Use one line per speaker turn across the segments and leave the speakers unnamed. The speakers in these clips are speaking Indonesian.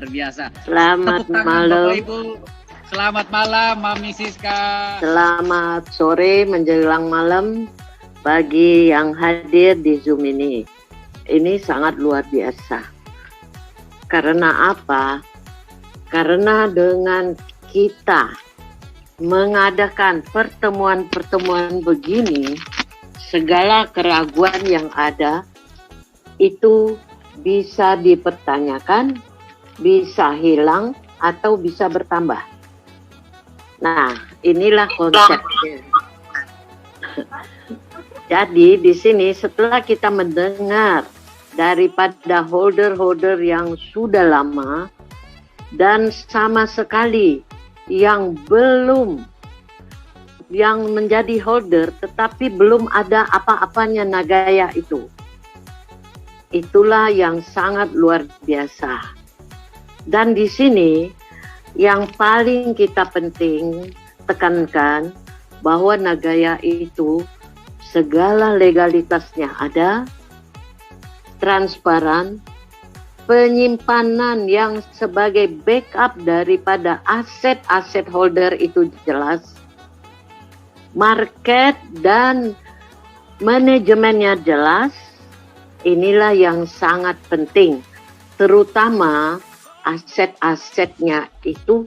biasa.
Selamat
Tepuk tangan
malam.
Bapak Ibu. Selamat malam Mami Siska.
Selamat sore menjelang malam bagi yang hadir di Zoom ini. Ini sangat luar biasa. Karena apa? Karena dengan kita mengadakan pertemuan-pertemuan begini, segala keraguan yang ada itu bisa dipertanyakan, bisa hilang, atau bisa bertambah. Nah, inilah konsepnya. Jadi di sini setelah kita mendengar daripada holder-holder yang sudah lama dan sama sekali yang belum, yang menjadi holder tetapi belum ada apa-apanya Nagaya itu. Itulah yang sangat luar biasa. Dan di sini yang paling kita penting tekankan bahwa Nagaya itu segala legalitasnya ada, transparan, penyimpanan yang sebagai backup daripada aset-aset holder itu jelas, market dan manajemennya jelas. Inilah yang sangat penting, terutama aset-asetnya itu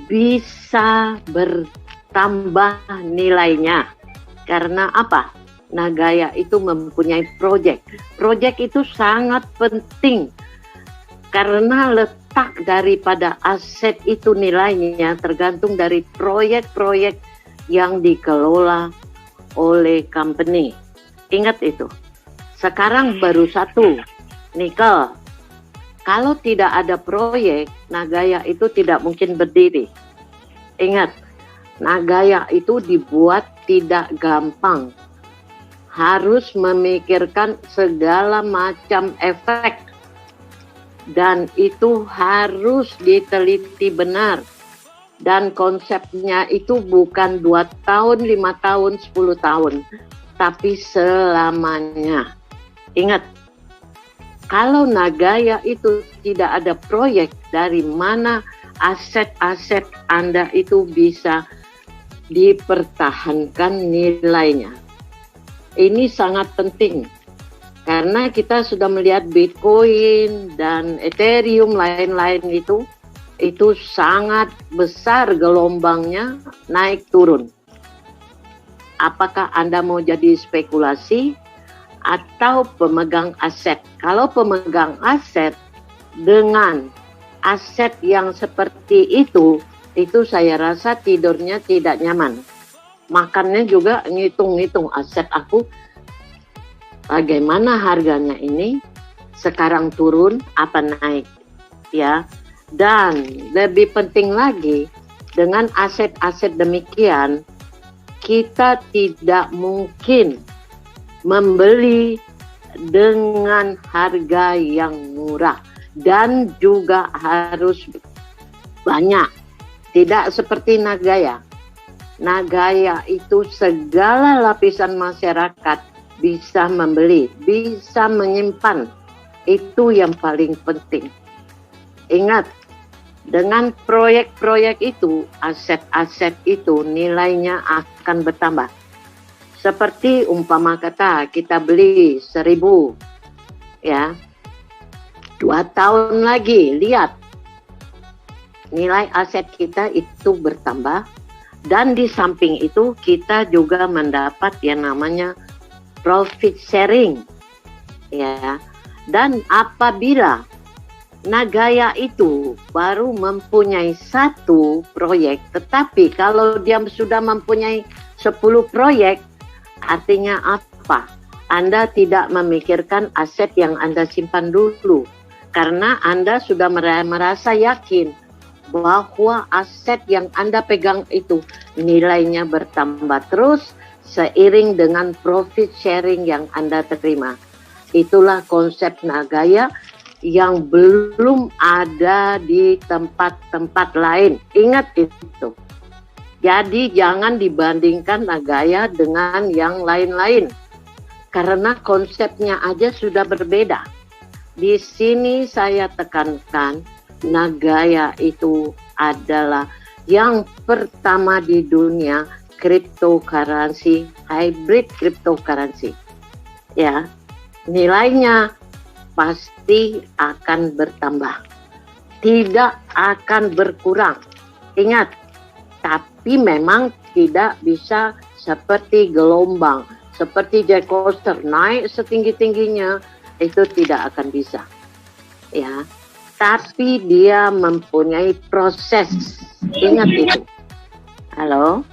bisa bertambah nilainya. Karena apa? Nagaya itu mempunyai proyek. Proyek itu sangat penting karena letak daripada aset itu nilainya tergantung dari proyek-proyek yang dikelola oleh company. Ingat itu. Sekarang baru satu, nikel. Kalau tidak ada proyek, Nagaya itu tidak mungkin berdiri. Ingat, Nagaya itu dibuat tidak gampang. Harus memikirkan segala macam efek. Dan itu harus diteliti benar. Dan konsepnya itu bukan 2 tahun, 5 tahun, 10 tahun. Tapi selamanya. Ingat, kalau Nagaya itu tidak ada proyek, dari mana aset-aset Anda itu bisa dipertahankan nilainya. Ini sangat penting karena kita sudah melihat Bitcoin dan Ethereum lain-lain itu sangat besar gelombangnya, naik turun. Apakah Anda mau jadi spekulasi atau pemegang aset? Kalau pemegang aset dengan aset yang seperti itu saya rasa tidurnya tidak nyaman. Makannya juga ngitung-ngitung aset aku, bagaimana harganya ini, sekarang turun, apa naik, ya. Dan lebih penting lagi, dengan aset-aset demikian, kita tidak mungkin membeli dengan harga yang murah dan juga harus banyak. Tidak seperti Nagaya. Nagaya itu segala lapisan masyarakat bisa membeli, bisa menyimpan. Itu yang paling penting. Ingat, dengan proyek-proyek itu, aset-aset itu nilainya akan bertambah. Seperti umpama kata kita beli 1.000, ya, 2 tahun lagi lihat nilai aset kita itu bertambah, dan di samping itu kita juga mendapat yang namanya profit sharing, ya. Dan apabila Nagaya itu baru mempunyai 1 proyek, tetapi kalau dia sudah mempunyai 10 proyek, artinya apa? Anda tidak memikirkan aset yang Anda simpan dulu, karena Anda sudah merasa yakin bahwa aset yang Anda pegang itu nilainya bertambah terus seiring dengan profit sharing yang Anda terima. Itulah konsep Nagaya yang belum ada di tempat-tempat lain. Ingat itu. Jadi jangan dibandingkan Nagaya dengan yang lain-lain. Karena konsepnya aja sudah berbeda. Di sini saya tekankan Nagaya itu adalah yang pertama di dunia cryptocurrency, hybrid cryptocurrency. Ya, nilainya pasti akan bertambah, tidak akan berkurang. Ingat, tapi memang tidak bisa seperti gelombang, seperti jet coaster naik setinggi-tingginya, itu tidak akan bisa. Ya, tapi dia mempunyai proses. Ingat itu. Halo,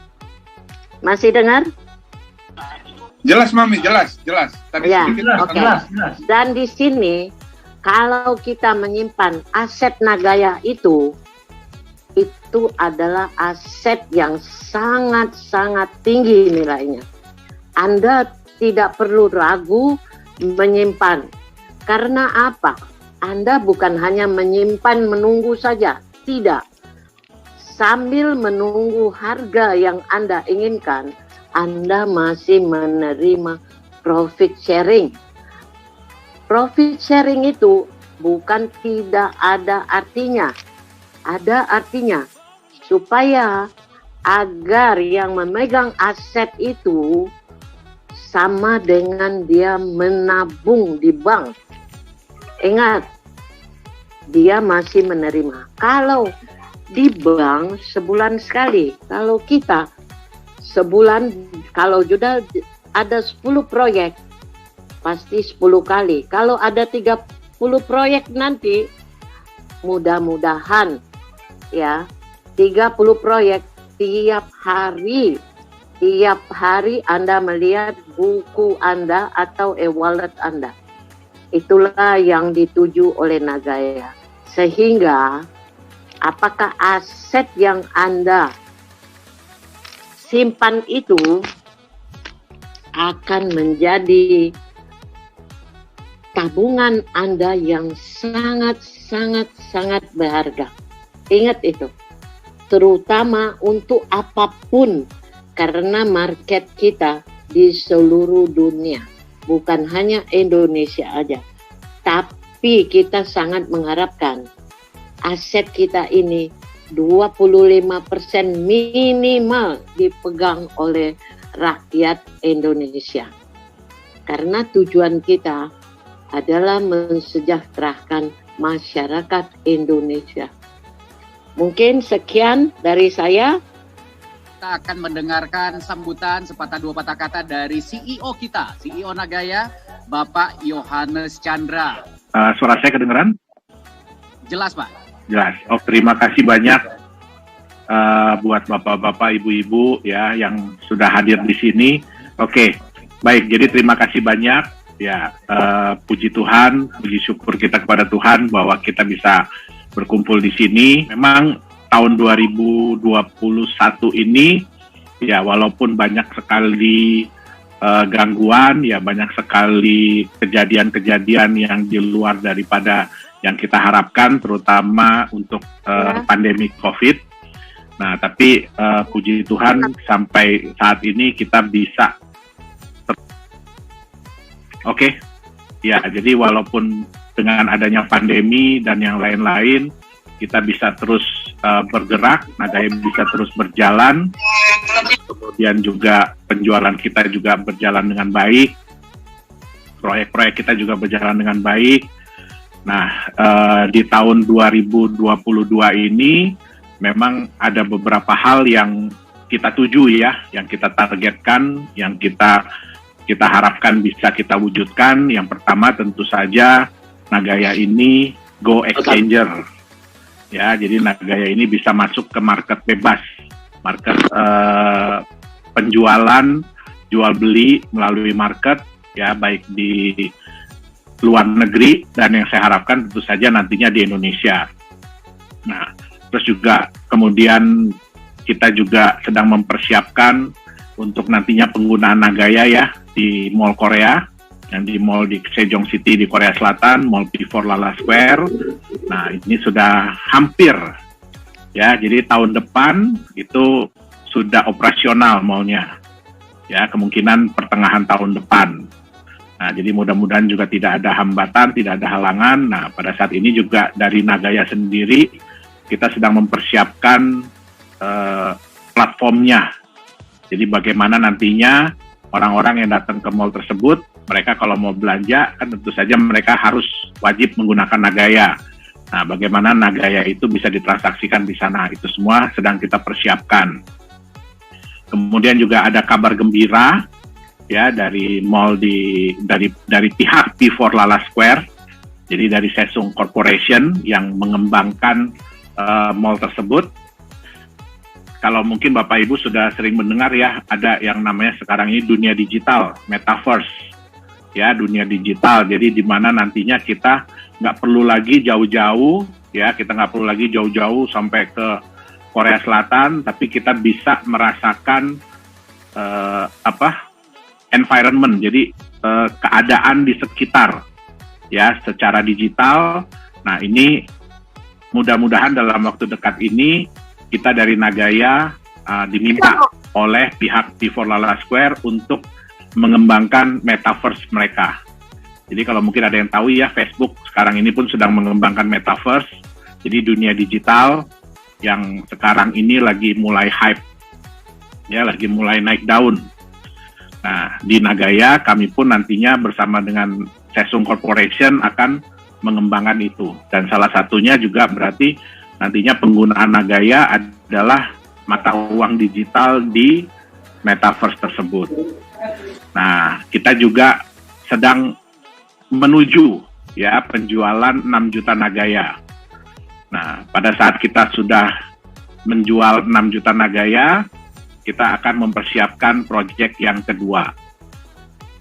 masih dengar?
Jelas, Mami, jelas. Tadi
Ya,
sedikit
oke.
jelas.
Dan di sini, kalau kita menyimpan aset Nagaya itu adalah aset yang sangat-sangat tinggi nilainya. Anda tidak perlu ragu menyimpan. Karena apa? Anda bukan hanya menyimpan menunggu saja. Tidak. Sambil menunggu harga yang Anda inginkan, Anda masih menerima profit sharing. Profit sharing itu bukan tidak ada artinya. Ada artinya. Supaya agar yang memegang aset itu sama dengan dia menabung di bank. Ingat, dia masih menerima. Kalau di bank sebulan sekali, kalau kita sebulan, kalau sudah ada 10 proyek, pasti 10 kali. Kalau ada 30 proyek nanti, mudah-mudahan ya, 30 proyek tiap hari Anda melihat buku Anda atau e-wallet Anda. Itulah yang dituju oleh Nagaya. Sehingga apakah aset yang Anda simpan itu akan menjadi tabungan Anda yang sangat berharga. Ingat itu. Terutama untuk apapun, karena market kita di seluruh dunia, bukan hanya Indonesia aja. Tapi kita sangat mengharapkan aset kita ini 25% minimal dipegang oleh rakyat Indonesia. Karena tujuan kita adalah mensejahterakan masyarakat Indonesia. Mungkin sekian dari saya.
Kita akan mendengarkan sambutan sepatah dua patah kata dari CEO kita, CEO Nagaya, Bapak Yohanes Chandra.
Suara saya kedengeran?
Jelas, Pak?
Jelas. Oh, terima kasih banyak buat bapak-bapak, ibu-ibu ya yang sudah hadir di sini. Oke, baik. Jadi terima kasih banyak ya. Puji Tuhan, puji syukur kita kepada Tuhan bahwa kita bisa berkumpul di sini. Memang tahun 2021 ini ya walaupun banyak sekali gangguan, ya banyak sekali kejadian-kejadian yang di luar daripada yang kita harapkan, terutama untuk pandemi COVID. Nah, tapi puji Tuhan sampai saat ini kita bisa. Oke, ya jadi walaupun dengan adanya pandemi dan yang lain-lain, kita bisa terus bergerak, Nagaya bisa terus berjalan, kemudian juga penjualan kita juga berjalan dengan baik, proyek-proyek kita juga berjalan dengan baik. Nah, di tahun 2022 ini memang ada beberapa hal yang kita tuju ya, yang kita targetkan, yang kita harapkan bisa kita wujudkan. Yang pertama tentu saja Nagaya ini go exchanger. Ya, jadi Nagaya ini bisa masuk ke market bebas, market penjualan, jual beli melalui market, ya baik di luar negeri dan yang saya harapkan tentu saja nantinya di Indonesia. Nah, terus juga kemudian kita juga sedang mempersiapkan untuk nantinya penggunaan Nagaya ya di Mall Korea, yang di Mall di Sejong City di Korea Selatan, Mall P4 Lala Square. Nah, ini sudah hampir ya, jadi tahun depan itu sudah operasional mallnya. Ya, kemungkinan pertengahan tahun depan. Nah, jadi mudah-mudahan juga tidak ada hambatan, tidak ada halangan. Nah, pada saat ini juga dari Nagaya sendiri, kita sedang mempersiapkan platformnya. Jadi bagaimana nantinya orang-orang yang datang ke mall tersebut, mereka kalau mau belanja, kan tentu saja mereka harus wajib menggunakan Nagaya. Nah, bagaimana Nagaya itu bisa ditransaksikan di sana, itu semua sedang kita persiapkan. Kemudian juga ada kabar gembira ya dari mall dari pihak P4 Lala Square, jadi dari Sesung Corporation yang mengembangkan mall tersebut. Kalau mungkin Bapak Ibu sudah sering mendengar ya, ada yang namanya sekarang ini dunia digital, metaverse, ya dunia digital. Jadi di mana nantinya kita nggak perlu lagi jauh-jauh, ya kita nggak perlu lagi jauh-jauh sampai ke Korea Selatan, tapi kita bisa merasakan environment, jadi keadaan di sekitar, ya secara digital. Nah ini mudah-mudahan dalam waktu dekat ini kita dari Nagaya diminta oleh pihak P4 Lala Square untuk mengembangkan metaverse mereka. Jadi kalau mungkin ada yang tahu ya, Facebook sekarang ini pun sedang mengembangkan metaverse. Jadi dunia digital yang sekarang ini lagi mulai hype, ya lagi mulai naik daun. Nah di Nagaya kami pun nantinya bersama dengan Sesung Corporation akan mengembangkan itu. Dan salah satunya juga berarti nantinya penggunaan Nagaya adalah mata uang digital di metaverse tersebut. Nah, kita juga sedang menuju ya penjualan 6 juta Nagaya. Nah, pada saat kita sudah menjual 6 juta Nagaya, kita akan mempersiapkan proyek yang kedua.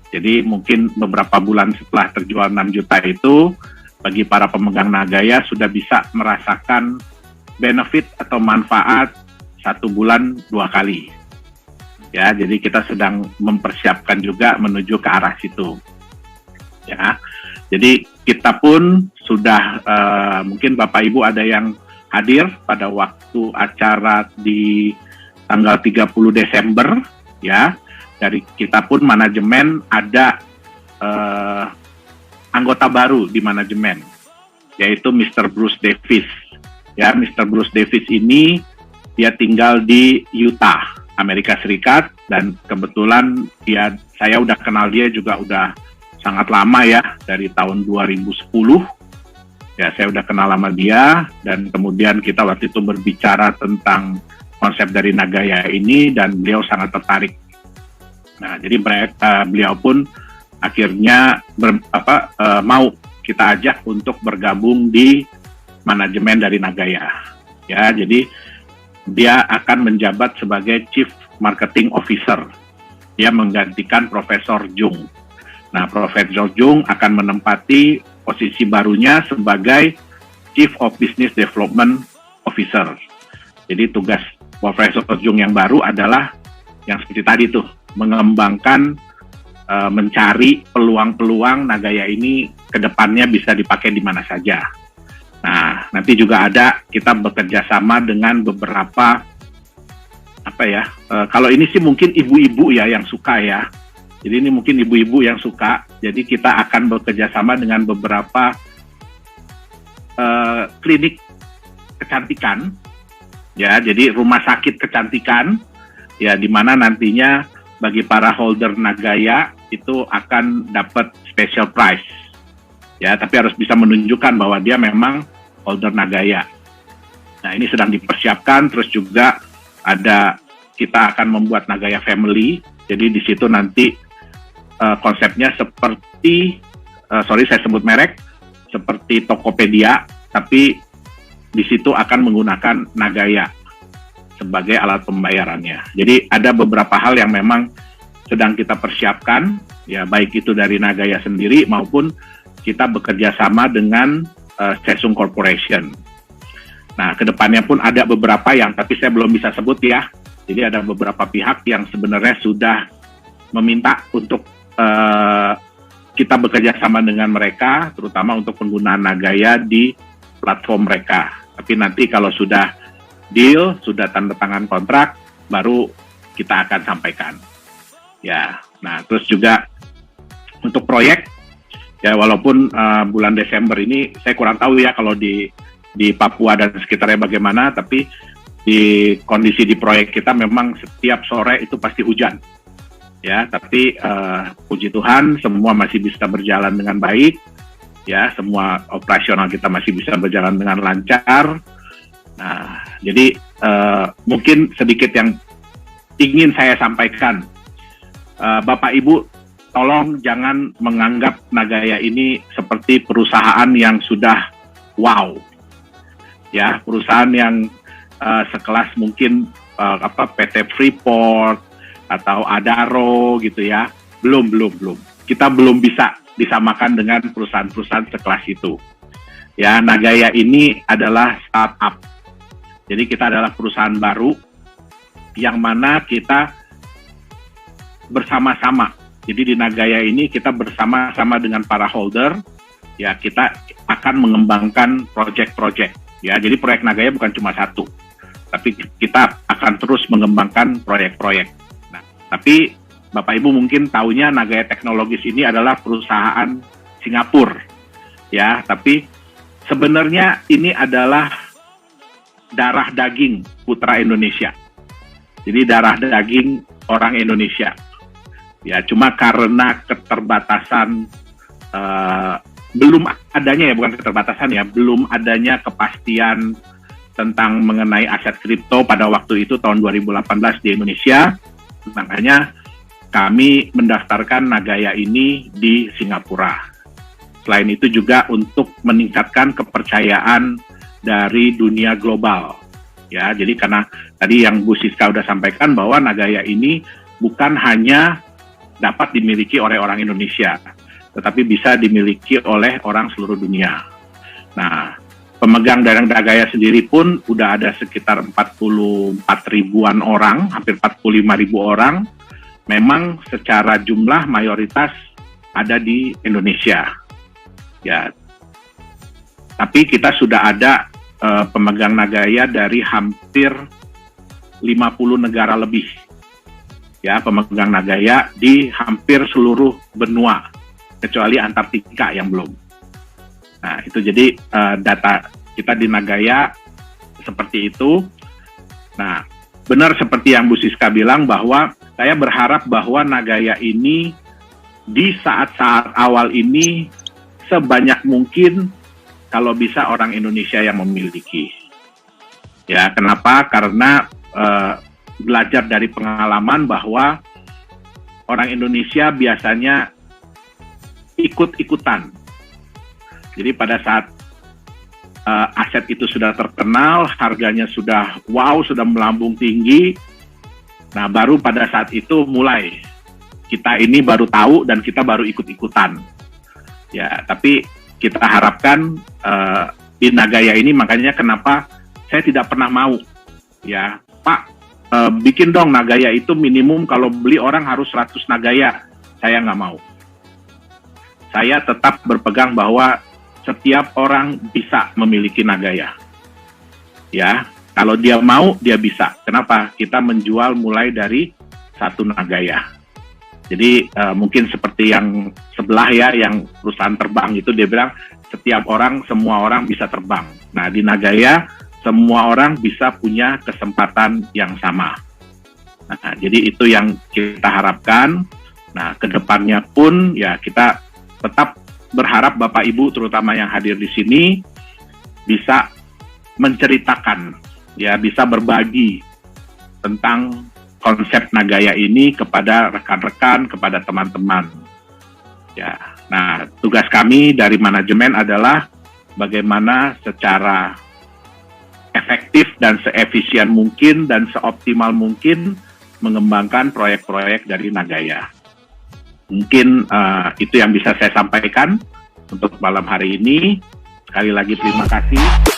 Jadi mungkin beberapa bulan setelah terjual 6 juta itu, bagi para pemegang Nagaya sudah bisa merasakan benefit atau manfaat 1 bulan 2 kali. Ya, jadi kita sedang mempersiapkan juga menuju ke arah situ. Ya, jadi kita pun sudah mungkin Bapak Ibu ada yang hadir pada waktu acara di tanggal 30 Desember, ya. Dari kita pun manajemen ada anggota baru di manajemen, yaitu Mr. Bruce Davis. Ya, Mr. Bruce Davis ini dia tinggal di Utah, Amerika Serikat, dan kebetulan saya udah kenal dia juga udah sangat lama ya, dari tahun 2010. Ya, saya udah kenal sama dia, dan kemudian kita waktu itu berbicara tentang konsep dari Nagaya ini, dan beliau sangat tertarik. Nah, jadi beliau pun akhirnya mau kita ajak untuk bergabung di manajemen dari Nagaya. Ya, jadi dia akan menjabat sebagai Chief Marketing Officer. Dia menggantikan Profesor Jung. Nah, Profesor Jung akan menempati posisi barunya sebagai Chief of Business Development Officer. Jadi tugas Profesor Jung yang baru adalah yang seperti tadi tuh, mengembangkan, mencari peluang-peluang Nagaya ini ke depannya bisa dipakai di mana saja. Nah, nanti juga ada kita bekerja sama dengan beberapa kalau ini sih mungkin ibu-ibu ya yang suka ya. Jadi ini mungkin ibu-ibu yang suka. Jadi kita akan bekerja sama dengan beberapa klinik kecantikan, ya. Jadi rumah sakit kecantikan, ya, di mana nantinya bagi para holder Nagaya itu akan dapat special price, ya. Tapi harus bisa menunjukkan bahwa dia memang holder Nagaya. Nah, ini sedang dipersiapkan. Terus juga kita akan membuat Nagaya Family. Jadi di situ nanti konsepnya seperti, saya sebut merek, seperti Tokopedia, tapi di situ akan menggunakan Nagaya sebagai alat pembayarannya. Jadi ada beberapa hal yang memang sedang kita persiapkan, ya, baik itu dari Nagaya sendiri maupun kita bekerja sama dengan Sesung Corporation. Nah, kedepannya pun ada beberapa yang, tapi saya belum bisa sebut ya. Jadi ada beberapa pihak yang sebenarnya sudah meminta untuk kita bekerja sama dengan mereka, terutama untuk penggunaan Nagaya di platform mereka. Tapi nanti kalau sudah deal, sudah tanda tangan kontrak, baru kita akan sampaikan. Ya, nah terus juga untuk untuk proyek, ya walaupun bulan Desember ini saya kurang tahu ya kalau di Papua dan sekitarnya bagaimana, tapi di kondisi di proyek kita memang setiap sore itu pasti hujan. Ya, tapi puji Tuhan semua masih bisa berjalan dengan baik. Ya, semua operasional kita masih bisa berjalan dengan lancar. Nah, jadi mungkin sedikit yang ingin saya sampaikan, Bapak Ibu, tolong jangan menganggap Nagaya ini seperti perusahaan yang sudah wow, ya, perusahaan yang sekelas mungkin PT Freeport atau Adaro gitu ya, belum. Kita belum bisa disamakan dengan perusahaan-perusahaan sekelas itu. Ya, Nagaya ini adalah startup. Jadi kita adalah perusahaan baru yang mana kita bersama-sama. Jadi di Nagaya ini kita bersama-sama dengan para holder, ya kita akan mengembangkan proyek-proyek. Ya, jadi proyek Nagaya bukan cuma satu, tapi kita akan terus mengembangkan proyek-proyek. Nah, tapi Bapak Ibu mungkin tahunya Nagaya Technologies ini adalah perusahaan Singapura, ya. Tapi sebenarnya ini adalah darah daging putra Indonesia. Jadi darah daging orang Indonesia. Ya, cuma karena keterbatasan belum adanya ya, bukan keterbatasan ya, belum adanya kepastian tentang mengenai aset kripto pada waktu itu tahun 2018 di Indonesia. Makanya kami mendaftarkan Nagaya ini di Singapura. Selain itu juga untuk meningkatkan kepercayaan dari dunia global. Ya, jadi karena tadi yang Bu Siska udah sampaikan bahwa Nagaya ini bukan hanya dapat dimiliki oleh orang Indonesia, tetapi bisa dimiliki oleh orang seluruh dunia. Nah, pemegang dari Nagaya sendiri pun udah ada sekitar 44 ribuan orang, hampir 45 ribu orang. Memang secara jumlah mayoritas ada di Indonesia. Ya, tapi kita sudah ada pemegang Nagaya dari hampir 50 negara lebih. Ya, pemegang Nagaya di hampir seluruh benua, kecuali Antartika yang belum. Nah, itu jadi data kita di Nagaya seperti itu. Nah, benar seperti yang Bu Siska bilang bahwa saya berharap bahwa Nagaya ini di saat-saat awal ini sebanyak mungkin kalau bisa orang Indonesia yang memiliki. Ya, kenapa? Karena belajar dari pengalaman bahwa orang Indonesia biasanya ikut-ikutan. Jadi pada saat aset itu sudah terkenal, harganya sudah wow, sudah melambung tinggi, nah baru pada saat itu mulai kita ini baru tahu dan kita baru ikut-ikutan. Ya, tapi kita harapkan di Nagaya ini, makanya kenapa saya tidak pernah mau, ya Pak, bikin dong Nagaya itu minimum kalau beli orang harus 100 Nagaya. Saya nggak mau. Saya tetap berpegang bahwa setiap orang bisa memiliki Nagaya. Ya, kalau dia mau, dia bisa. Kenapa? Kita menjual mulai dari 1 Nagaya. Jadi mungkin seperti yang sebelah ya, yang perusahaan terbang itu dia bilang setiap orang, semua orang bisa terbang. Nah, di Nagaya semua orang bisa punya kesempatan yang sama. Nah, jadi itu yang kita harapkan. Nah, kedepannya pun ya kita tetap berharap Bapak Ibu terutama yang hadir di sini bisa menceritakan, ya bisa berbagi tentang konsep Nagaya ini kepada rekan-rekan, kepada teman-teman. Ya, nah tugas kami dari manajemen adalah bagaimana secara efektif dan seefisien mungkin dan seoptimal mungkin mengembangkan proyek-proyek dari Nagaya. Mungkin itu yang bisa saya sampaikan untuk malam hari ini. Sekali lagi terima kasih.